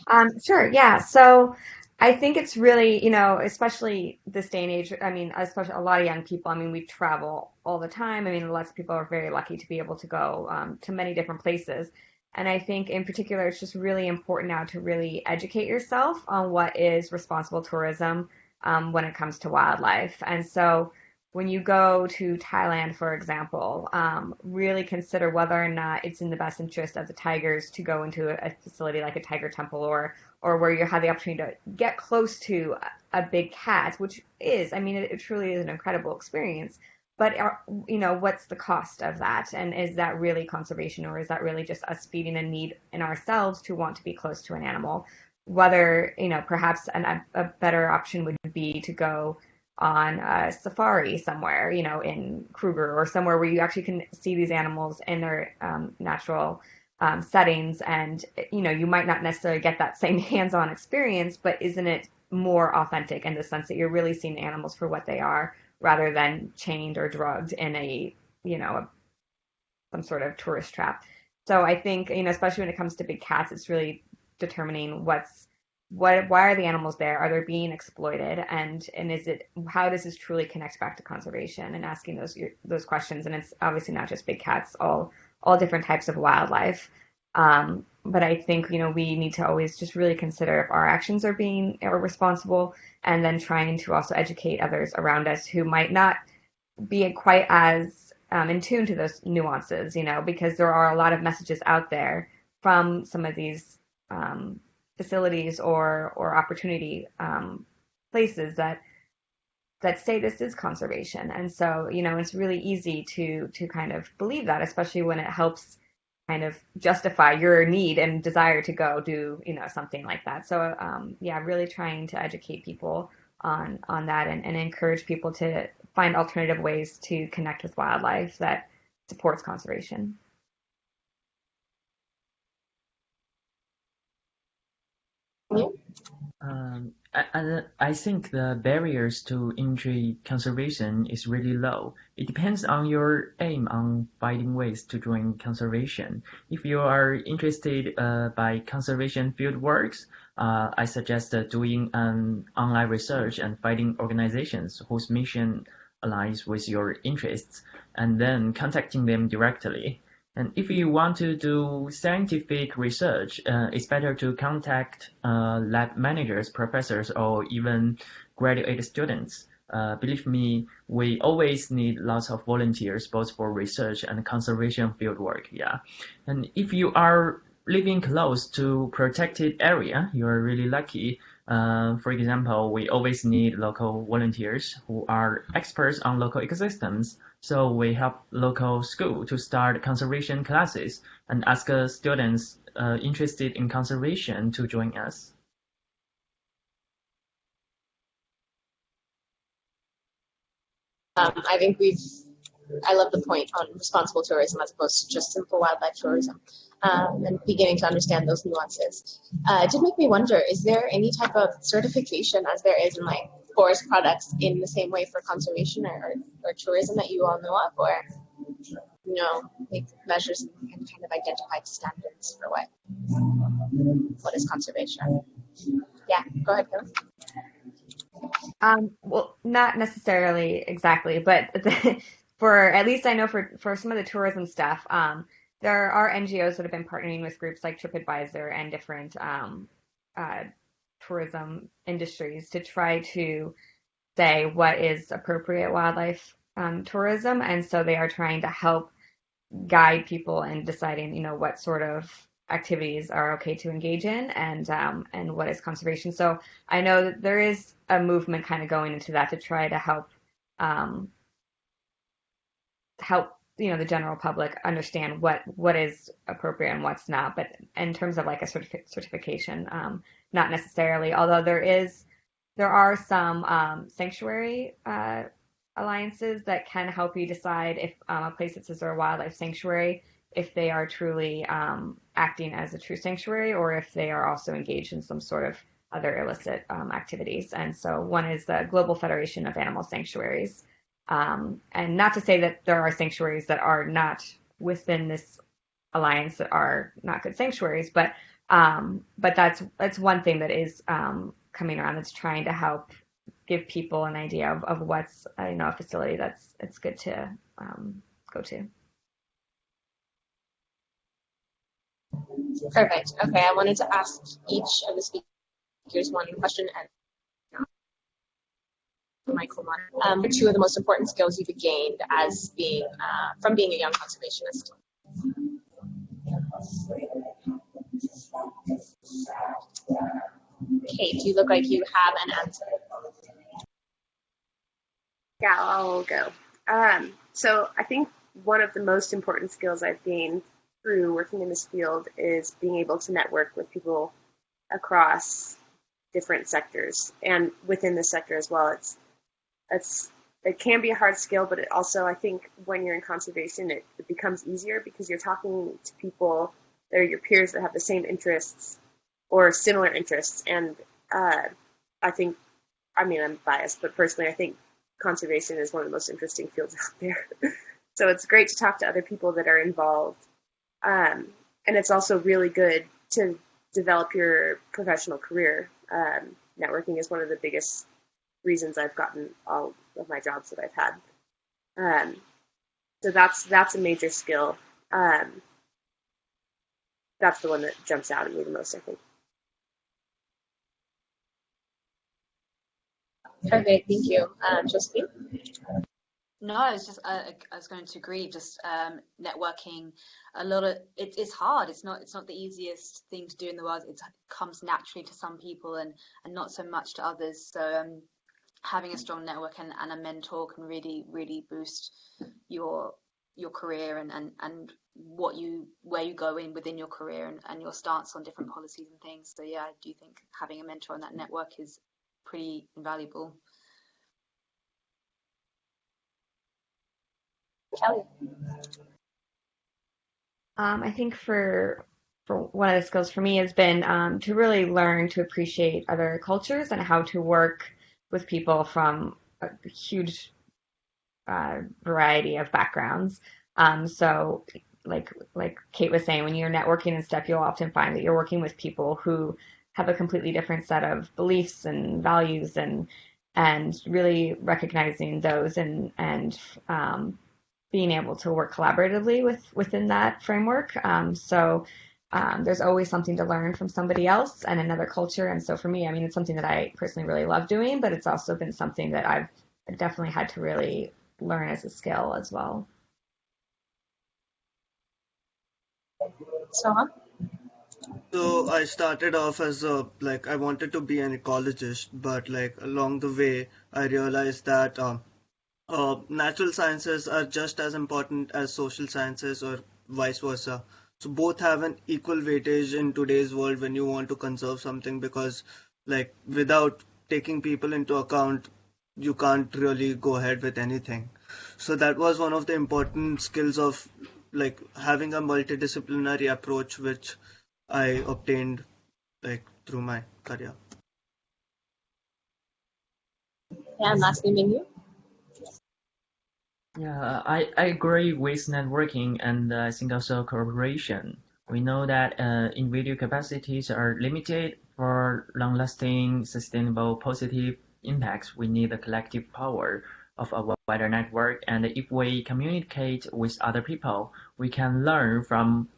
on. Sure, yeah. So I think it's really, especially this day and age, I mean, especially a lot of young people, I mean, we travel all the time. I mean, lots of people are very lucky to be able to go to many different places. And I think in particular, it's just really important now to really educate yourself on what is responsible tourism when it comes to wildlife. And so when you go to Thailand, for example, really consider whether or not it's in the best interest of the tigers to go into a facility like a tiger temple or where you have the opportunity to get close to a big cat, which is, I mean, it truly is an incredible experience. But, what's the cost of that? And is that really conservation, or is that really just us feeding a need in ourselves to want to be close to an animal? Whether, perhaps a better option would be to go on a safari somewhere, in Kruger or somewhere where you actually can see these animals in their natural settings. And, you might not necessarily get that same hands-on experience, but isn't it more authentic in the sense that you're really seeing animals for what they are rather than chained or drugged in some sort of tourist trap? So I think, especially when it comes to big cats, it's really determining why are the animals there? Are they being exploited? And how does this truly connect back to conservation, and asking those questions? And it's obviously not just big cats, all different types of wildlife. But I think, we need to always just really consider if our actions are responsible, and then trying to also educate others around us who might not be quite as in tune to those nuances, because there are a lot of messages out there from some of these facilities or opportunity places that say this is conservation. And so, it's really easy to kind of believe that, especially when it helps kind of justify your need and desire to go do, something like that. So, really trying to educate people on that, and encourage people to find alternative ways to connect with wildlife that supports conservation. I think the barriers to entry conservation is really low. It depends on your aim on finding ways to join conservation. If you are interested by conservation field works, I suggest doing an online research and finding organizations whose mission aligns with your interests, and then contacting them directly. And if you want to do scientific research, it's better to contact lab managers, professors, or even graduate students. Believe me, we always need lots of volunteers, both for research and conservation fieldwork. Yeah, and if you are living close to protected area, you are really lucky. For example, we always need local volunteers who are experts on local ecosystems. So we help local school to start conservation classes and ask students interested in conservation to join us. I love the point on responsible tourism as opposed to just simple wildlife tourism, and beginning to understand those nuances. It did make me wonder, is there any type of certification as there is in like forest products in the same way for conservation or tourism that you all know of, or make measures and kind of identify standards for what is conservation? Yeah, go ahead, Kim. Well, not necessarily exactly, but for at least I know for some of the tourism stuff, there are NGOs that have been partnering with groups like TripAdvisor and different tourism industries to try to say what is appropriate wildlife tourism, and so they are trying to help guide people in deciding, what sort of activities are okay to engage in, and what is conservation. So I know that there is a movement kind of going into that to try to help the general public understand what is appropriate and what's not. But in terms of like a certification, not necessarily. Although there are some sanctuary alliances that can help you decide if a place that says they're a wildlife sanctuary, if they are truly acting as a true sanctuary, or if they are also engaged in some sort of other illicit activities. And so one is the Global Federation of Animal Sanctuaries. And not to say that there are sanctuaries that are not within this alliance that are not good sanctuaries, but that's one thing that is coming around. That's trying to help give people an idea of what's a facility that's it's good to go to. Perfect. Okay, I wanted to ask each of the speakers one question and Michael, two of the most important skills you've gained as being from being a young conservationist. Kate, you look like you have an answer. Yeah, I'll go. So I think one of the most important skills I've gained through working in this field is being able to network with people across different sectors and within the sector as well. It can be a hard skill, but it also, I think, when you're in conservation, it becomes easier because you're talking to people that are your peers that have the same interests or similar interests. And I think, I'm biased, but personally, I think conservation is one of the most interesting fields out there. So it's great to talk to other people that are involved. And it's also really good to develop your professional career. Networking is one of the biggest reasons I've gotten all of my jobs that I've had. So that's a major skill. That's the one that jumps out at me the most, I think. Perfect, thank you. Josephine? No, I was going to agree. Just networking, it's hard. It's not the easiest thing to do in the world. It comes naturally to some people and not so much to others. So having a strong network and a mentor can really, really boost your career and where you go in within your career and your stance on different policies and things. So yeah, I do think having a mentor and that network is pretty invaluable. Kelly? I think for one of the skills for me has been to really learn to appreciate other cultures and how to work with people from a huge variety of backgrounds. So like Kate was saying, when you're networking and stuff, you'll often find that you're working with people who have a completely different set of beliefs and values and really recognizing those and being able to work collaboratively within that framework. So there's always something to learn from somebody else and another culture. And so for me, it's something that I personally really love doing, but it's also been something that I've definitely had to really learn as a skill as well. So I started off as I wanted to be an ecologist, but along the way, I realized that natural sciences are just as important as social sciences or vice versa. So both have an equal weightage in today's world when you want to conserve something, because without taking people into account, you can't really go ahead with anything. So that was one of the important skills of having a multidisciplinary approach, which I obtained through my career. Yeah, and lastly, Mingyu? Yeah, I agree with networking and I think also cooperation. We know that individual capacities are limited. For long-lasting, sustainable, positive impacts, we need the collective power of a wider network. And if we communicate with other people, we can learn from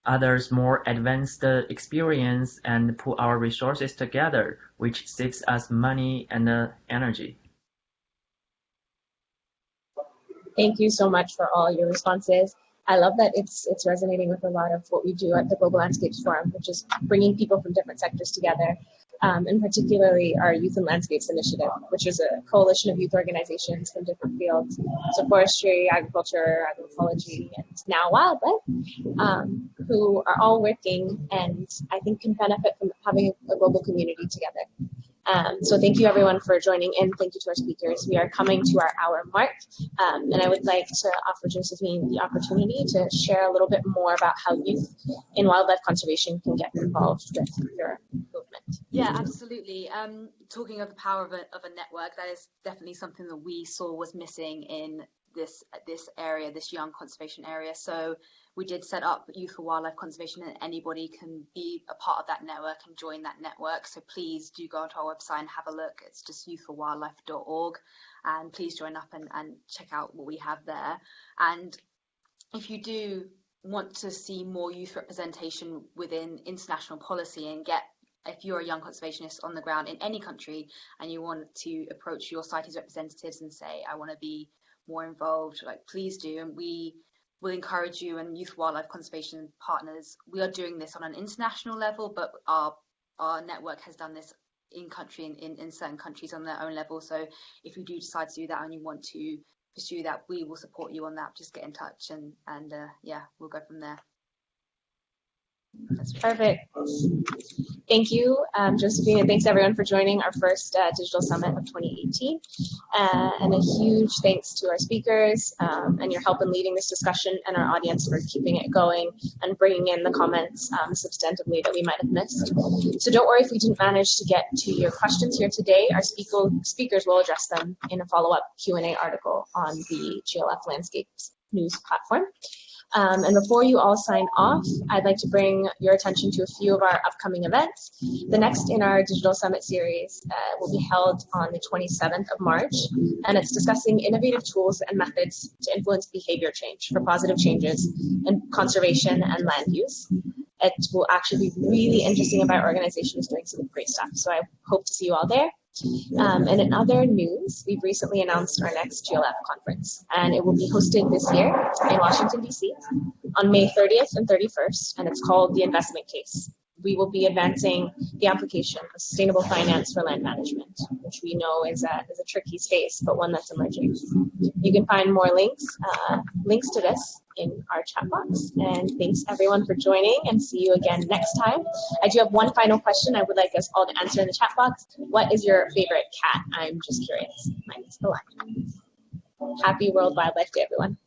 others' more advanced experience and put our resources together, which saves us money and energy. Thank you so much for all your responses. I love that it's resonating with a lot of what we do at the Global Landscapes Forum, which is bringing people from different sectors together, and particularly our Youth and Landscapes Initiative, which is a coalition of youth organizations from different fields, so forestry, agriculture, agroecology, and now wildlife, who are all working and I think can benefit from having a global community together. So thank you everyone for joining in. Thank you to our speakers. We are coming to our hour mark, and I would like to offer Josephine the opportunity to share a little bit more about how youth in wildlife conservation can get involved with your movement. management. Yeah, absolutely. Talking of the power of a network, that is definitely something that we saw was missing in this area, this young conservation area. So we did set up Youth for Wildlife Conservation, and anybody can be a part of that network and join that network. So please do go onto our website and have a look. It's just youthforwildlife.org, and please join up and check out what we have there. And if you do want to see more youth representation within international policy and if you're a young conservationist on the ground in any country and you want to approach your Sightings representatives and say, I want to be more involved, like, please do. And we will encourage you, and Youth Wildlife Conservation partners, we are doing this on an international level, but our network has done this in country in certain countries on their own level. So if you do decide to do that and you want to pursue that, we will support you on that. Just get in touch and yeah, we'll go from there. Perfect. Thank you, Josephine, and thanks everyone for joining our first Digital Summit of 2018. And a huge thanks to our speakers and your help in leading this discussion, and our audience for keeping it going and bringing in the comments substantively that we might have missed. So don't worry if we didn't manage to get to your questions here today. Our speakers will address them in a follow-up Q&A article on the GLF Landscapes News platform. And before you all sign off, I'd like to bring your attention to a few of our upcoming events. The next in our Digital Summit series will be held on the 27th of March, and it's discussing innovative tools and methods to influence behavior change for positive changes in conservation and land use. It will actually be really interesting about organizations doing some great stuff, so I hope to see you all there. And in other news, we've recently announced our next GLF conference, and it will be hosted this year in Washington, D.C. on May 30th and 31st, and it's called The Investment Case. We will be advancing the application of sustainable finance for land management, which we know is a tricky space, but one that's emerging. You can find more links to this in our chat box. And thanks everyone for joining, and see you again next time. I do have one final question I would like us all to answer in the chat box. What is your favorite cat? I'm just curious. Mine is the lion. Happy World Wildlife Day, everyone.